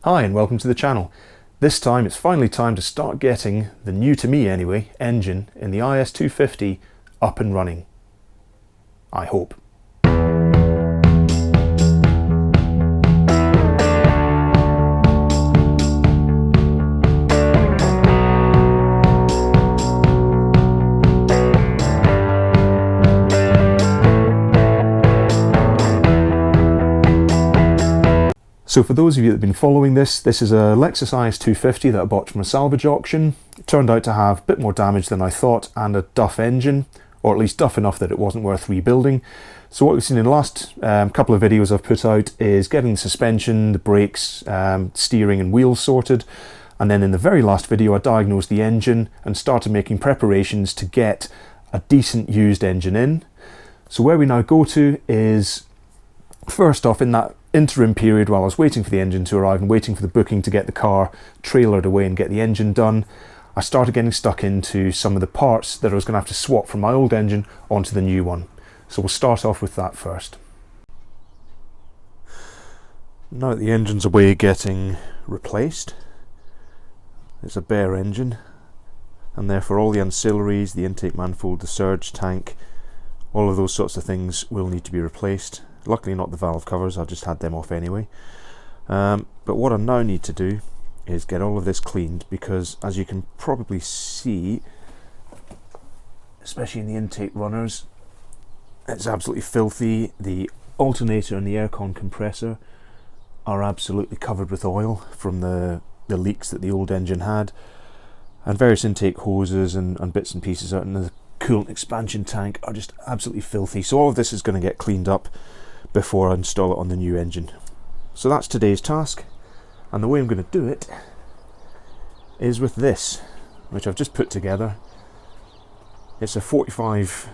Hi and welcome to the channel. This time it's finally time to start getting the new to me anyway engine in the IS250 up and running. I hope. So for those of you that have been following this is a Lexus IS250 that I bought from a salvage auction. It turned out to have a bit more damage than I thought and a duff engine, or at least duff enough that it wasn't worth rebuilding. So what we've seen in the last couple of videos I've put out is getting the suspension, the brakes, steering and wheels sorted. And then in the very last video I diagnosed the engine and started making preparations to get a decent used engine in. So where we now go to is, first off, in that interim period while I was waiting for the engine to arrive and waiting for the booking to get the car trailered away and get the engine done, I started getting stuck into some of the parts that I was going to have to swap from my old engine onto the new one. So we'll start off with that first. Now that the engine's away getting replaced, it's a bare engine, and therefore all the ancillaries, the intake manifold, the surge tank, all of those sorts of things will need to be replaced. Luckily not the valve covers, I just had them off anyway. But what I now need to do is get all of this cleaned, because as you can probably see, especially in the intake runners, it's absolutely filthy. The alternator and the aircon compressor are absolutely covered with oil from the leaks that the old engine had, and various intake hoses and bits and pieces out in the coolant expansion tank are just absolutely filthy. So all of this is going to get cleaned up before I install it on the new engine. So that's today's task, and the way I'm going to do it is with this, which I've just put together. It's a 45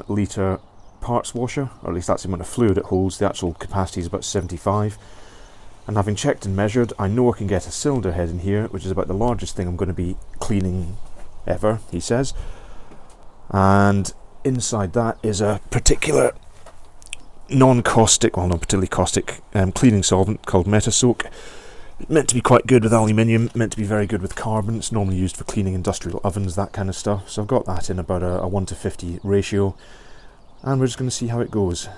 litre parts washer, or at least that's the amount of fluid it holds. The actual capacity is about 75, and having checked and measured, I know I can get a cylinder head in here, which is about the largest thing I'm going to be cleaning ever, he says. And inside that is a particular non-caustic, well, not particularly caustic, cleaning solvent called Metasoak. It's meant to be quite good with aluminium, meant to be very good with carbon. It's normally used for cleaning industrial ovens, that kind of stuff. So I've got that in about a 1:50 ratio, and we're just going to see how it goes.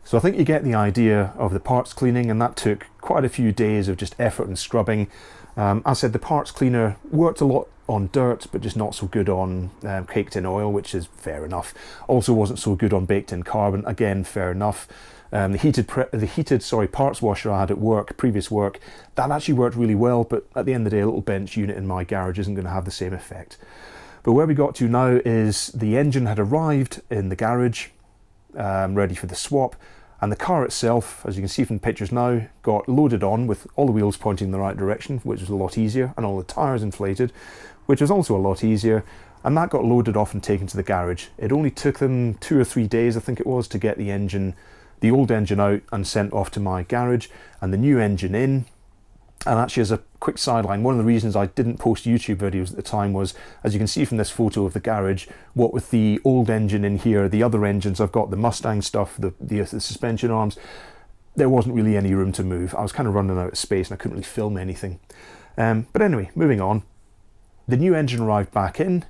So I think you get the idea of the parts cleaning, and that took quite a few days of just effort and scrubbing. As I said, the parts cleaner worked a lot on dirt, but just not so good on caked in oil, which is fair enough. Also wasn't so good on baked in carbon, again fair enough. The heated parts washer I had at work, previous work, that actually worked really well, but at the end of the day a little bench unit in my garage isn't going to have the same effect. But where we got to now is the engine had arrived in the garage, ready for the swap. And the car itself, as you can see from the pictures now, got loaded on with all the wheels pointing in the right direction, which was a lot easier, and all the tyres inflated, which was also a lot easier, and that got loaded off and taken to the garage. It only took them 2 or 3 days, I think it was, to get the old engine out and sent off to my garage, and the new engine in. And actually, as a quick sideline, one of the reasons I didn't post YouTube videos at the time was, as you can see from this photo of the garage, what with the old engine in here, the other engines, I've got the Mustang stuff, the suspension arms, there wasn't really any room to move. I was kind of running out of space and I couldn't really film anything. But anyway, moving on. The new engine arrived back in,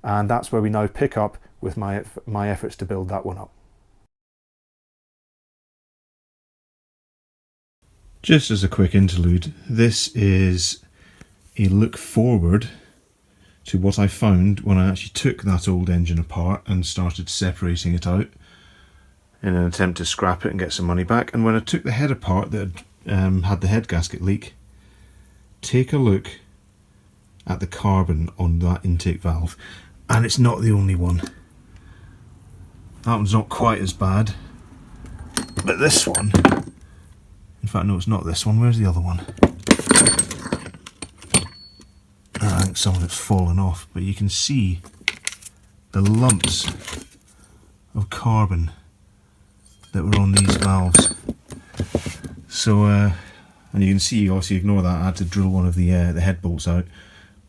and that's where we now pick up with my efforts to build that one up. Just as a quick interlude, this is a look forward to what I found when I actually took that old engine apart and started separating it out in an attempt to scrap it and get some money back. And when I took the head apart that had the head gasket leak, take a look at the carbon on that intake valve, and it's not the only one. That one's not quite as bad, but this one, in fact no, it's not this one. Where's the other one? I think some of it's fallen off, but you can see the lumps of carbon that were on these valves. So and you can see, obviously ignore that, I had to drill one of the head bolts out,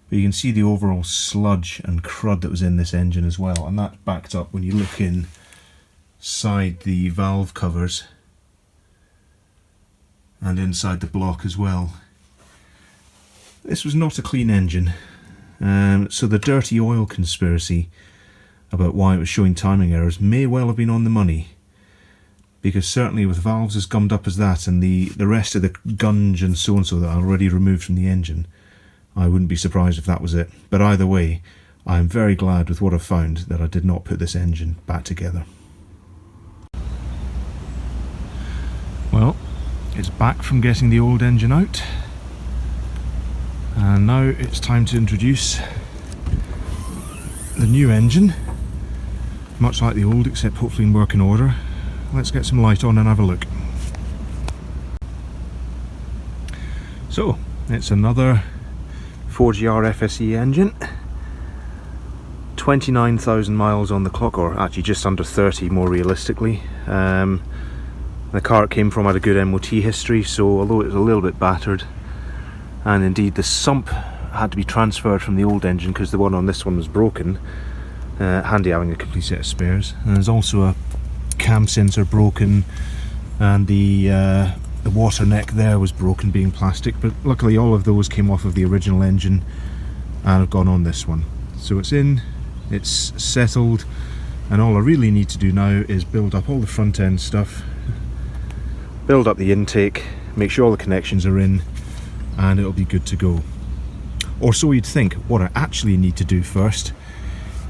but you can see the overall sludge and crud that was in this engine as well, and that's backed up when you look inside the valve covers and inside the block as well. This was not a clean engine, so the dirty oil conspiracy about why it was showing timing errors may well have been on the money, because certainly with valves as gummed up as that and the rest of the gunge and so that are already removed from the engine, I wouldn't be surprised if that was it. But either way, I am very glad with what I've found that I did not put this engine back together. Well, it's back from getting the old engine out, and now it's time to introduce the new engine, much like the old, except hopefully in working order. Let's get some light on and have a look. So, it's another 4GR FSE engine, 29,000 miles on the clock, or actually just under 30 more realistically. The car it came from had a good MOT history, so although it was a little bit battered, and indeed the sump had to be transferred from the old engine because the one on this one was broken, handy having a complete set of spares. And there's also a cam sensor broken, and the water neck there was broken, being plastic, but luckily all of those came off of the original engine and have gone on this one. So it's in, it's settled, and all I really need to do now is build up all the front end stuff, build up the intake, make sure all the connections are in, and it'll be good to go. Or so you'd think. What I actually need to do first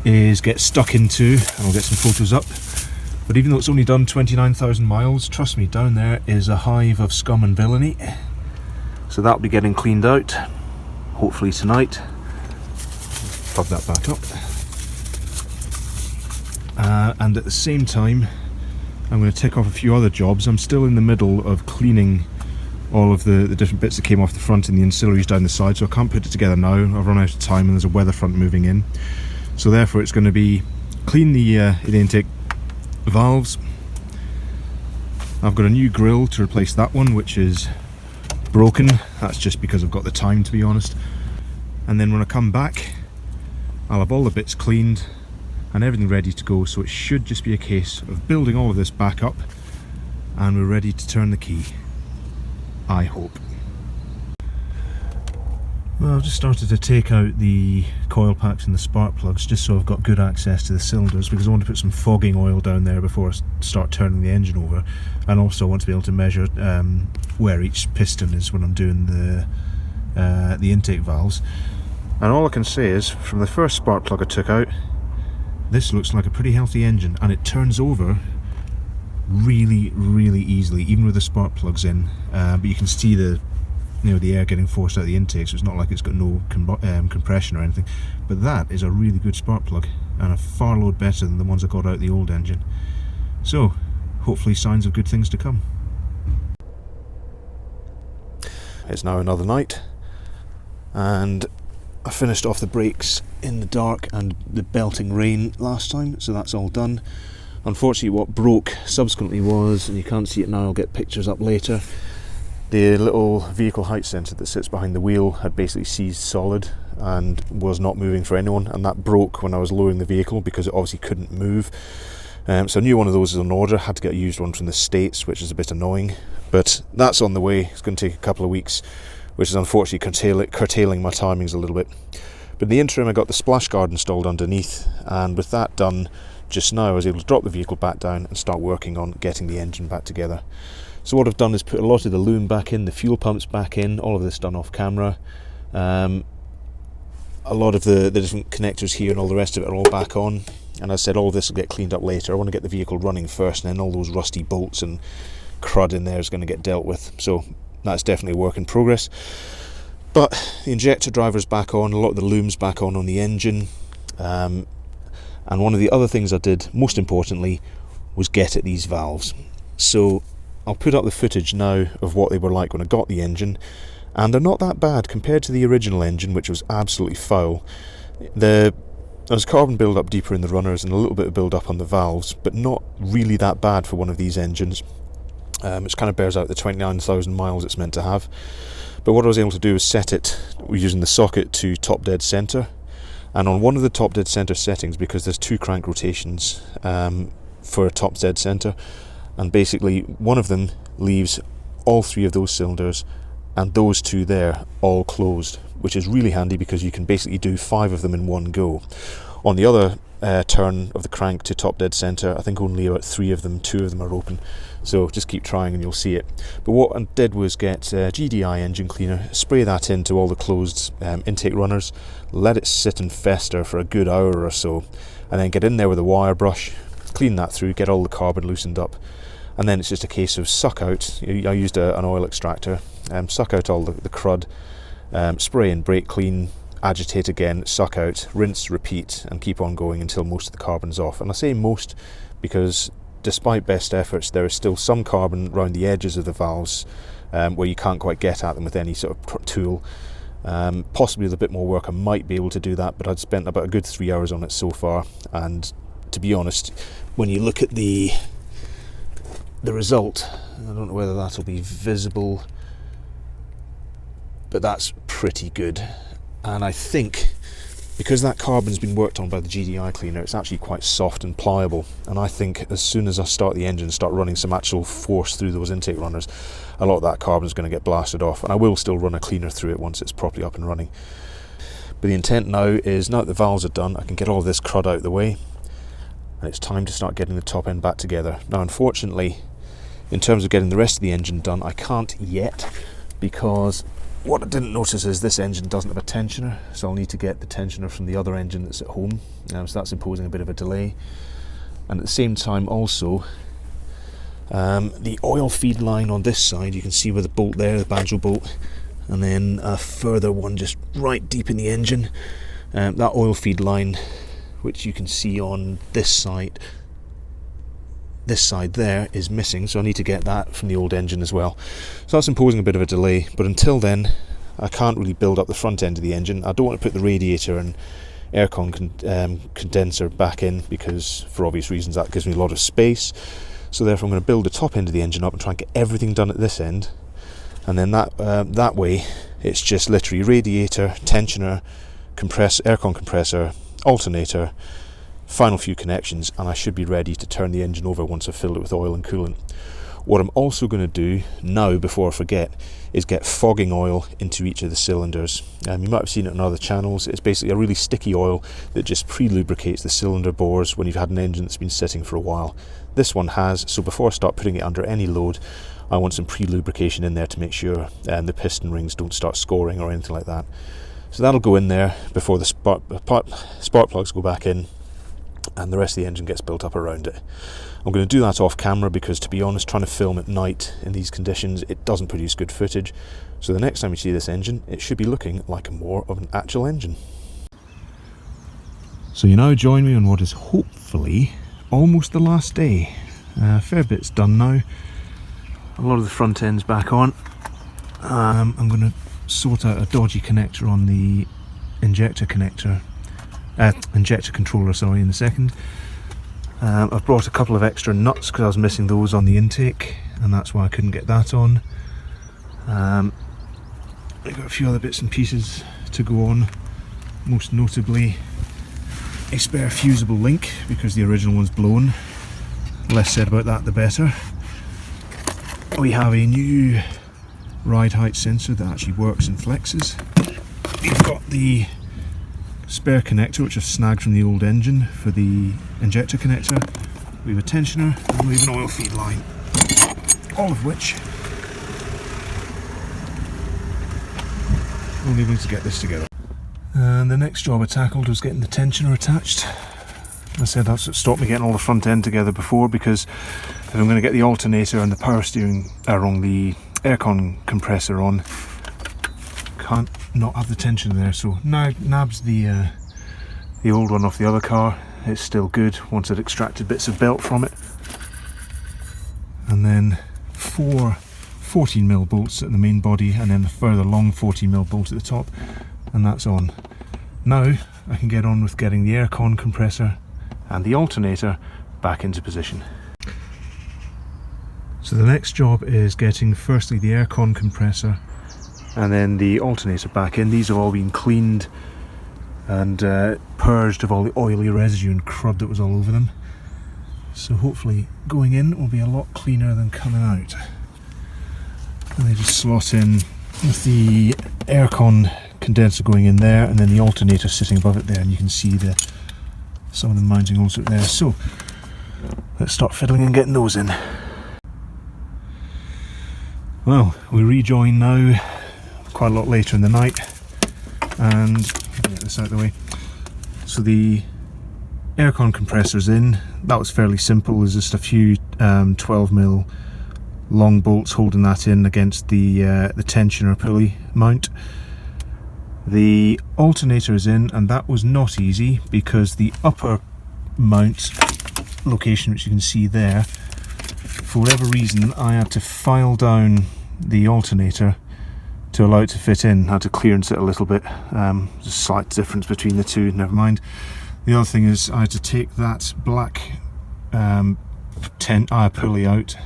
is get stuck into, and I'll get some photos up, but even though it's only done 29,000 miles, trust me, down there is a hive of scum and villainy. So that'll be getting cleaned out, hopefully tonight. Plug that back up. And at the same time, I'm going to tick off a few other jobs. I'm still in the middle of cleaning all of the different bits that came off the front and the ancillaries down the side, so I can't put it together now. I've run out of time and there's a weather front moving in. So therefore it's going to be clean the intake valves. I've got a new grill to replace that one, which is broken. That's just because I've got the time, to be honest. And then when I come back, I'll have all the bits cleaned and everything ready to go, so it should just be a case of building all of this back up and we're ready to turn the key. I hope. Well, I've just started to take out the coil packs and the spark plugs just so I've got good access to the cylinders, because I want to put some fogging oil down there before I start turning the engine over, and also I want to be able to measure where each piston is when I'm doing the intake valves. And all I can say is, from the first spark plug I took out, this looks like a pretty healthy engine, and it turns over really easily, even with the spark plugs in. But you can see the air getting forced out the intake, so it's not like it's got no compression or anything. But that is a really good spark plug, and a far load better than the ones I got out the old engine. So hopefully signs of good things to come. It's now another night, and I finished off the brakes in the dark and the belting rain last time, so that's all done. Unfortunately, what broke subsequently was, and you can't see it now, I'll get pictures up later, the little vehicle height sensor that sits behind the wheel had basically seized solid and was not moving for anyone, and that broke when I was lowering the vehicle because it obviously couldn't move. So I knew one of those is on order, had to get a used one from the States, which is a bit annoying, but that's on the way. It's going to take a couple of weeks, which is unfortunately curtailing my timings a little bit. But in the interim, I got the splash guard installed underneath, and with that done just now, I was able to drop the vehicle back down and start working on getting the engine back together. So what I've done is put a lot of the loom back in, the fuel pumps back in, all of this done off camera. A lot of the different connectors here and all the rest of it are all back on, and as I said, all of this will get cleaned up later. I want to get the vehicle running first, and then all those rusty bolts and crud in there is going to get dealt with. So that's definitely a work in progress. But the injector driver's back on, a lot of the loom's back on the engine, and one of the other things I did, most importantly, was get at these valves. So I'll put up the footage now of what they were like when I got the engine, and they're not that bad compared to the original engine, which was absolutely foul. There's carbon build-up deeper in the runners and a little bit of build-up on the valves, but not really that bad for one of these engines, which kind of bears out the 29,000 miles it's meant to have. But what I was able to do is set it using the socket to top dead centre, and on one of the top dead centre settings, because there's 2 crank rotations for a top dead centre, and basically one of them leaves all 3 of those cylinders and those 2 there all closed, which is really handy because you can basically do 5 of them in one go. On the other turn of the crank to top dead centre, I think only about 2 of them are open, so just keep trying and you'll see it. But what I did was get GDI engine cleaner, spray that into all the closed intake runners, let it sit and fester for a good hour or so, and then get in there with a wire brush, clean that through, get all the carbon loosened up, and then it's just a case of suck out. I used an oil extractor, suck out all the crud, spray and brake clean, agitate again, suck out, rinse, repeat, and keep on going until most of the carbon's off. And I say most because despite best efforts, there is still some carbon around the edges of the valves where you can't quite get at them with any sort of tool. Possibly with a bit more work I might be able to do that, but I'd spent about a good 3 hours on it so far, and to be honest, when you look at the result, I don't know whether that'll be visible, but that's pretty good. And I think because that carbon's been worked on by the GDI cleaner, it's actually quite soft and pliable, and I think as soon as I start the engine, start running some actual force through those intake runners, a lot of that carbon is going to get blasted off, and I will still run a cleaner through it once it's properly up and running. But the intent now is, now that the valves are done, I can get all this crud out of the way, and it's time to start getting the top end back together. Now unfortunately, in terms of getting the rest of the engine done, I can't yet, because what I didn't notice is this engine doesn't have a tensioner, so I'll need to get the tensioner from the other engine that's at home, so that's imposing a bit of a delay. And at the same time also, the oil feed line on this side, you can see with the bolt there, the banjo bolt, and then a further one just right deep in the engine. That oil feed line, which you can see on this side there, is missing, so I need to get that from the old engine as well. So that's imposing a bit of a delay, but until then I can't really build up the front end of the engine. I don't want to put the radiator and aircon condenser back in, because for obvious reasons that gives me a lot of space. So therefore I'm going to build the top end of the engine up and try and get everything done at this end, and then that way it's just literally radiator, tensioner, aircon compressor, alternator, final few connections, and I should be ready to turn the engine over once I've filled it with oil and coolant. What I'm also going to do now, before I forget, is get fogging oil into each of the cylinders. You might have seen it on other channels. It's basically a really sticky oil that just pre-lubricates the cylinder bores when you've had an engine that's been sitting for a while. This one has, so before I start putting it under any load, I want some pre-lubrication in there to make sure the piston rings don't start scoring or anything like that. So that'll go in there before the spark plugs go back in, and the rest of the engine gets built up around it. I'm going to do that off camera because, to be honest, trying to film at night in these conditions, it doesn't produce good footage. So the next time you see this engine, it should be looking like more of an actual engine. So you now join me on what is hopefully almost the last day. A fair bit's done now. A lot of the front end's back on. I'm going to sort out a dodgy connector on the injector controller, in a second. I've brought a couple of extra nuts because I was missing those on the intake, and that's why I couldn't get that on. I've got a few other bits and pieces to go on, most notably a spare fusible link because the original one's blown. Less said about that the better. We have a new ride height sensor that actually works and flexes. We've got the spare connector which I've snagged from the old engine for the injector connector. We have a tensioner and we have an oil feed line, all of which will enable me to get this together. And the next job I tackled was getting the tensioner attached. I said that's what stopped me getting all the front end together before, because if I'm going to get the alternator and the power steering, the aircon compressor on, can't not have the tension there. So now nabs the old one off the other car. It's still good once I'd extracted bits of belt from it. And then 4 14mm bolts at the main body, and then a further long 14mm bolt at the top, and that's on. Now I can get on with getting the aircon compressor and the alternator back into position. So the next job is getting firstly the aircon compressor and then the alternator back in. These have all been cleaned and purged of all the oily residue and crud that was all over them. So hopefully going in will be a lot cleaner than coming out. And they just slot in with the aircon condenser going in there, and then the alternator sitting above it there, and you can see some of the mounting holes out there. So let's start fiddling and getting those in. Well, we rejoin now quite a lot later in the night, and get this out of the way. So the aircon compressor's in. That was fairly simple. There's just a few 12mm long bolts holding that in against the tensioner pulley mount. The alternator is in, and that was not easy because the upper mount location, which you can see there, for whatever reason I had to file down the alternator to allow it to fit in. I had to clearance it a little bit. There's a slight difference between the two, never mind. The other thing is I had to take that black pulley out,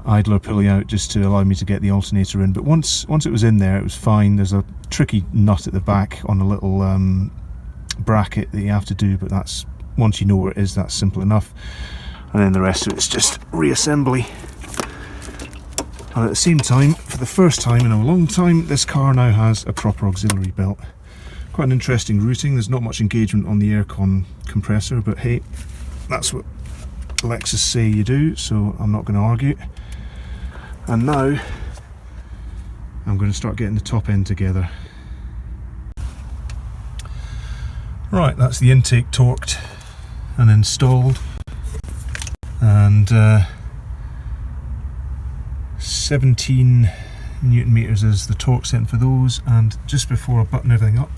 idler pulley out, just to allow me to get the alternator in. But once it was in there, it was fine. There's a tricky nut at the back on a little bracket that you have to do, but that's, once you know where it is, that's simple enough. And then the rest of it's just reassembly. And at the same time, for the first time in a long time, this car now has a proper auxiliary belt. Quite an interesting routing. There's not much engagement on the aircon compressor, but hey, that's what Lexus say you do, so I'm not going to argue. And now I'm going to start getting the top end together. Right, that's the intake torqued and installed, and 17 Newton meters is the torque setting for those. And just before I button everything up,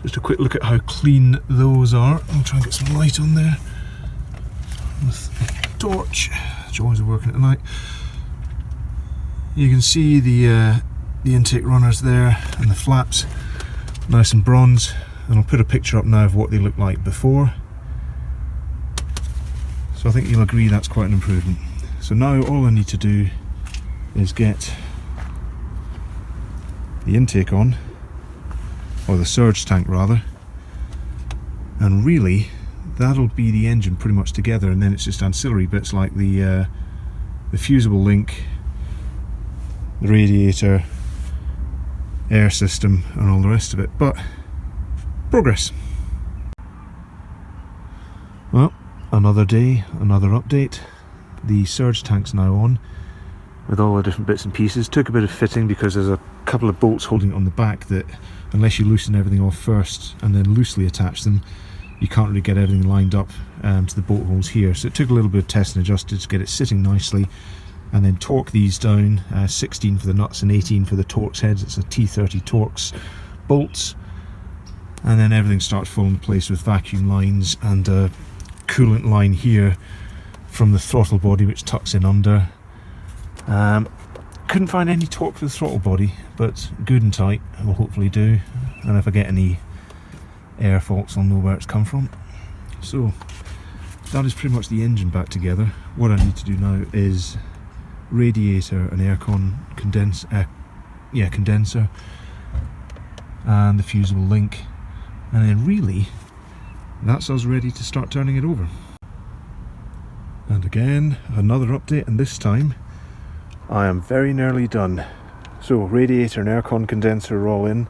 just a quick look at how clean those are. I'll try and get some light on there with a torch. Joys are working at night. You can see the intake runners there and the flaps, nice and bronze. And I'll put a picture up now of what they looked like before. So I think you'll agree that's quite an improvement. So now all I need to do is get the intake on, or the surge tank rather, and really that'll be the engine pretty much together, and then it's just ancillary bits like the fusible link, the radiator, air system and all the rest of it. But progress. Well, another day, another update. The surge tank's now on with all the different bits and pieces. Took a bit of fitting because there's a couple of bolts holding it on the back that, unless you loosen everything off first and then loosely attach them, you can't really get everything lined up to the bolt holes here. So it took a little bit of test and adjusted to get it sitting nicely, and then torque these down, 16 for the nuts and 18 for the Torx heads. It's a T30 Torx bolts, and then everything starts falling into place with vacuum lines and a coolant line here from the throttle body which tucks in under. Couldn't find any torque for the throttle body, but good and tight will hopefully do, and if I get any air faults I'll know where it's come from. So that is pretty much the engine back together. What I need to do now is radiator and aircon condenser and the fusible link, and then really that's us ready to start turning it over. And again, another update, and this time I am very nearly done. So radiator and aircon condenser are all in.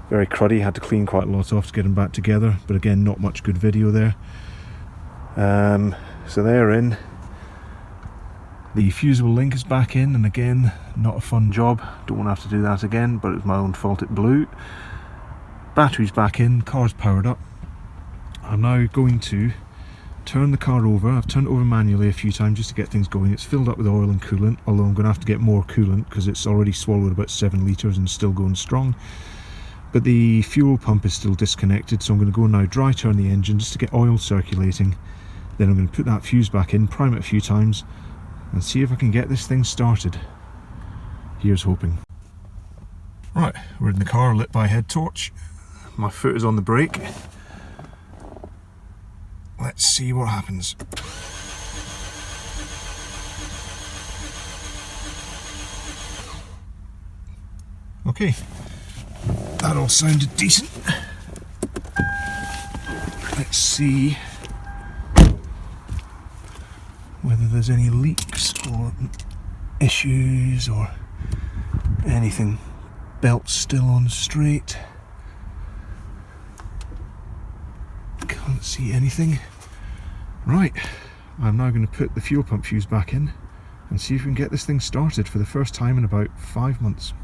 Very cruddy, had to clean quite a lot off to get them back together, but again, not much good video there. So they're in. The fusible link is back in, and again, not a fun job. Don't want to have to do that again, but it's my own fault it blew. Battery's back in, car's powered up. I'm now going to turn the car over. I've turned it over manually a few times just to get things going. It's filled up with oil and coolant, although I'm going to have to get more coolant because it's already swallowed about 7 litres and still going strong. But the fuel pump is still disconnected, so I'm going to go now dry turn the engine just to get oil circulating. Then I'm going to put that fuse back in, prime it a few times, and see if I can get this thing started. Here's hoping. Right, we're in the car, lit by head torch. My foot is on the brake. Let's see what happens. Okay, that all sounded decent. Let's see whether there's any leaks or issues or anything. Belt's still on straight. Can't see anything. Right, I'm now going to put the fuel pump fuse back in and see if we can get this thing started for the first time in about 5 months.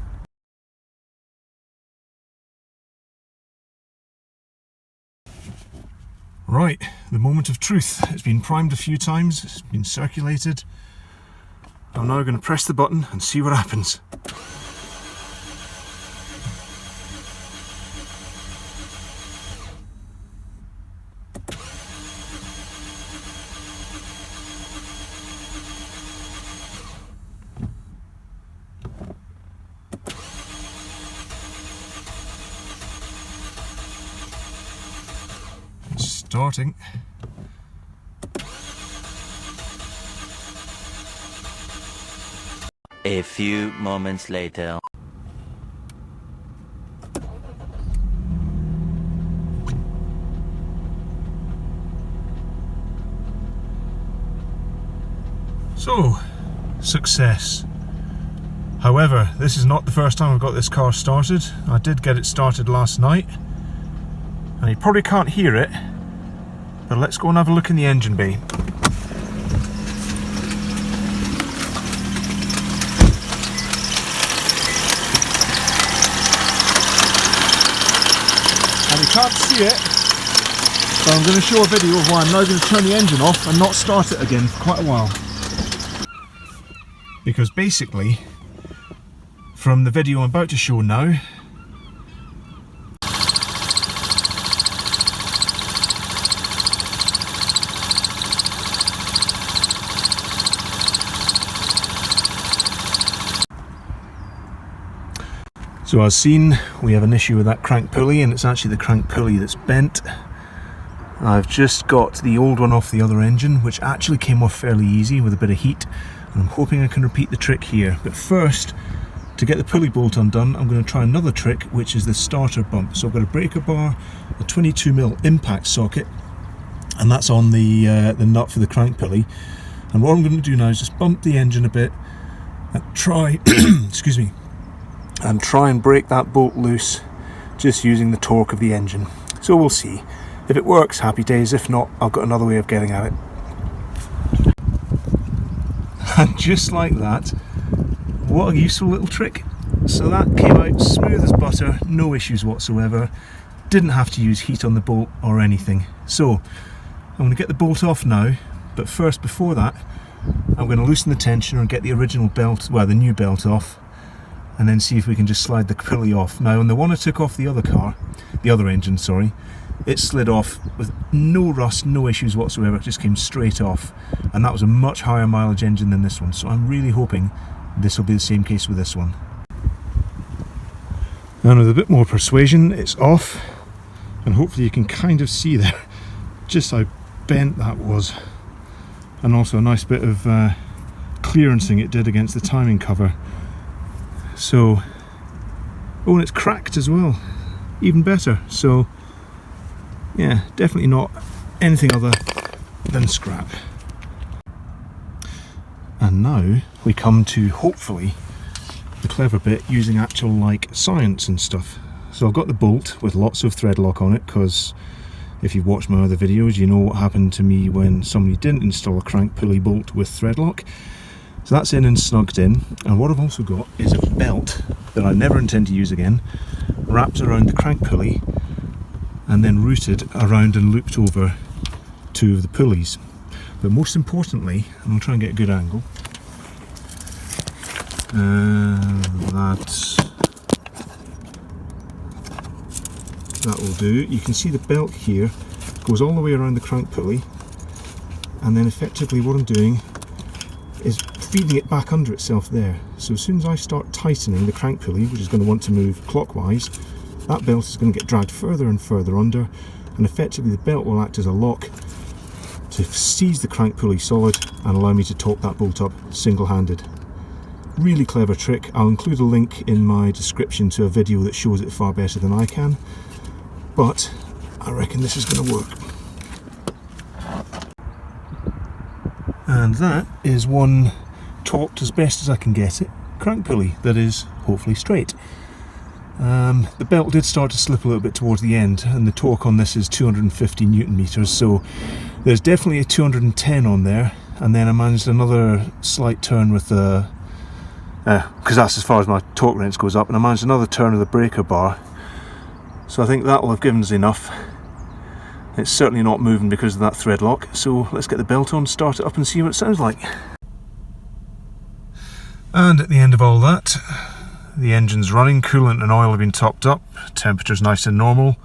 Right, the moment of truth. It's been primed a few times, it's been circulated. I'm now going to press the button and see what happens. Starting. A few moments later. So, success. However, this is not the first time I've got this car started. I did get it started last night, and you probably can't hear it, but let's go and have a look in the engine bay. And you can't see it, so I'm going to show a video of why I'm now going to turn the engine off and not start it again for quite a while. Because basically, from the video I'm about to show now, so as seen, we have an issue with that crank pulley, and it's actually the crank pulley that's bent. I've just got the old one off the other engine, which actually came off fairly easy with a bit of heat, and I'm hoping I can repeat the trick here. But first, to get the pulley bolt undone, I'm going to try another trick, which is the starter bump. So I've got a breaker bar, a 22mm impact socket, and that's on the nut for the crank pulley. And what I'm going to do now is just bump the engine a bit and try, excuse me, and try and break that bolt loose just using the torque of the engine. So we'll see. If it works, happy days. If not, I've got another way of getting at it. And just like that, what a useful little trick. So that came out smooth as butter, no issues whatsoever. Didn't have to use heat on the bolt or anything. So I'm going to get the bolt off now, but first, before that, I'm going to loosen the tensioner and get the original belt, well, the new belt off, and then see if we can just slide the pulley off. Now, on the one I took off the other car, the other engine, sorry, it slid off with no rust, no issues whatsoever. It just came straight off, and that was a much higher mileage engine than this one, so I'm really hoping this will be the same case with this one. And with a bit more persuasion, it's off, and hopefully you can kind of see there just how bent that was, and also a nice bit of clearancing it did against the timing cover. So, oh, and it's cracked as well, even better. So yeah, definitely not anything other than scrap. And now we come to, hopefully, the clever bit, using actual like science and stuff. So I've got the bolt with lots of thread lock on it, because if you've watched my other videos, you know what happened to me when somebody didn't install a crank pulley bolt with thread lock. So that's in and snugged in, and what I've also got is a belt that I never intend to use again, wrapped around the crank pulley and then routed around and looped over two of the pulleys. But most importantly, and I'll try and get a good angle, that will do. You can see the belt here goes all the way around the crank pulley, and then effectively what I'm doing is feeding it back under itself there. So as soon as I start tightening the crank pulley, which is going to want to move clockwise, that belt is going to get dragged further and further under, and effectively the belt will act as a lock to seize the crank pulley solid and allow me to torque that bolt up single-handed. Really clever trick. I'll include a link in my description to a video that shows it far better than I can, but I reckon this is going to work. And that is one torqued as best as I can get it crank pulley that is hopefully straight. The belt did start to slip a little bit towards the end, and the torque on this is 250 Newton meters, so there's definitely a 210 on there. And then I managed another slight turn with the because that's as far as my torque wrench goes up, and I managed another turn of the breaker bar, so I think that will have given us enough. It's certainly not moving because of that thread lock, so let's get the belt on, start it up and see what it sounds like. And at the end of all that, the engine's running, coolant and oil have been topped up, temperature's nice and normal.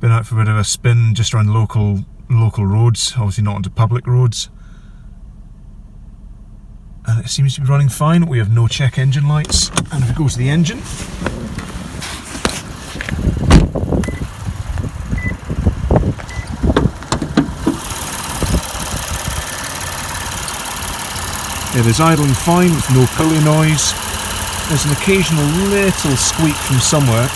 Been out for a bit of a spin just around the local roads, obviously not onto public roads. And it seems to be running fine. We have no check engine lights, and if we go to the engine, it is idling fine with no pulley noise. There's an occasional little squeak from somewhere,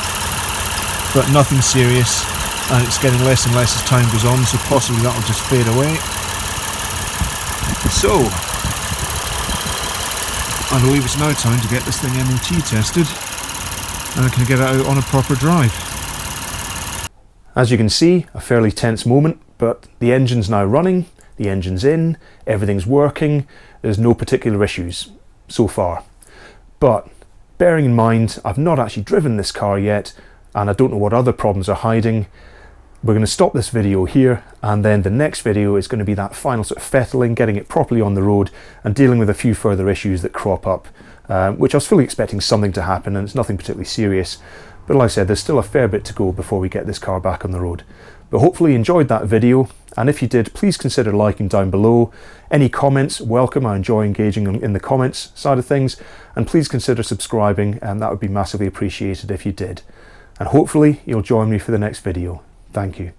but nothing serious, and it's getting less and less as time goes on, so possibly that'll just fade away. So, I believe it's now time to get this thing MOT tested, and I can get it out on a proper drive. As you can see, a fairly tense moment, but the engine's now running, the engine's in, everything's working, there's no particular issues so far. But bearing in mind, I've not actually driven this car yet, and I don't know what other problems are hiding, we're going to stop this video here, and then the next video is going to be that final sort of fettling, getting it properly on the road, and dealing with a few further issues that crop up, which I was fully expecting something to happen, and it's nothing particularly serious. But like I said, there's still a fair bit to go before we get this car back on the road. But hopefully you enjoyed that video, and if you did, please consider liking down below. Any comments, welcome. I enjoy engaging in the comments side of things, and please consider subscribing, and that would be massively appreciated if you did. And hopefully you'll join me for the next video. Thank you.